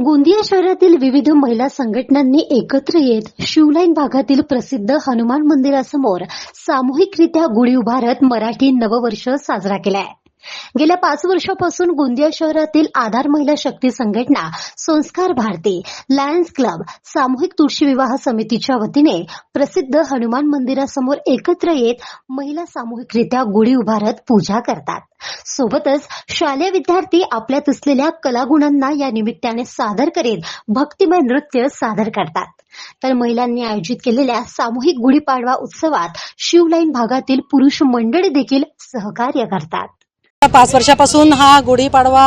गोंदिया शहरातील विविध महिला संघटनांनी एकत्र येत शिवलाईन भागातील प्रसिद्ध हनुमान मंदिरासमोर सामूहिकरित्या गुढी उभारत मराठी नववर्ष साजरा केलाय। गेल्या 5 वर्षापासून गोंदिया शहरातील आधार महिला शक्ती संघटना, संस्कार भारती, लायन्स क्लब, सामूहिक तुळशी विवाह समितीच्या वतीने प्रसिद्ध हनुमान मंदिरासमोर एकत्र येत महिला सामूहिकरित्या गुढी उभारत पूजा करतात। सोबतच शालेय विद्यार्थी आपल्यात असलेल्या कलागुणांना या निमित्ताने सादर करीत भक्तिमय नृत्य सादर करतात। तर महिलांनी आयोजित केलेल्या सामूहिक गुढीपाडवा उत्सवात शिवलाईन भागातील पुरुष मंडळी देखील सहकार्य करतात। 5 वर्षापासून हा गुढीपाडवा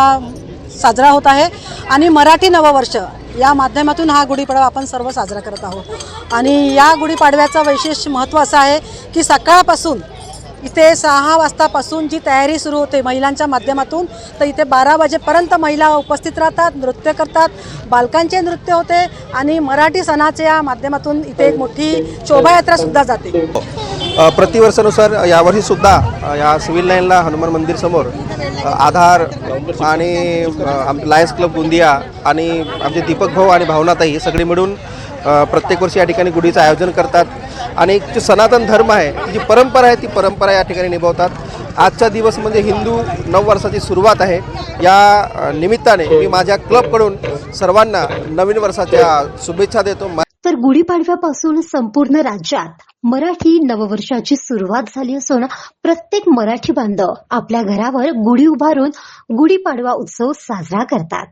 साजरा होत आहे आणि मराठी नववर्ष या माध्यमातून हा गुढीपाडवा आपण सर्व साजरा करत आहोत। आणि या गुढीपाडव्याचं विशेष महत्त्व असं आहे की सकाळपासून इथे 6 वाजतापासून जी तयारी सुरू होते महिलांच्या माध्यमातून, तर इथे 12 वाजेपर्यंत महिला उपस्थित राहतात, नृत्य करतात, बालकांचे नृत्य होते आणि मराठी सणाच्या माध्यमातून इथे एक मोठी शोभायात्रा सुद्धा जाते। प्रतिवर्षानुसार यावर्षी सुद्धा या सिव्हिल लाईनला हनुमान मंदिर समोर आधार आणि लायन्स क्लब गोंदिया आणि आमचे दीपक भाऊ आणि भावनाताई हे सगळे मिळून प्रत्येक वर्षी या ठिकाणी गुढीचं आयोजन करतात आणि जो सनातन धर्म आहे, जी परंपरा आहे, ती परंपरा या ठिकाणी निभावतात। आजचा दिवस म्हणजे हिंदू नववर्षाची सुरुवात आहे। या निमित्ताने मी माझ्या क्लबकडून सर्वांना नवीन वर्षाच्या शुभेच्छा देतो। तर गुढीपाडव्यापासून संपूर्ण राज्यात मराठी नववर्षाची सुरुवात झाली असून प्रत्येक मराठी बांधव आपल्या घरावर गुढी उभारून गुढीपाडवा उत्सव साजरा करतात।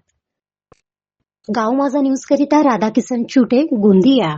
गाव माझा न्यूज करिता राधाकिसन चुटे, गोंदिया।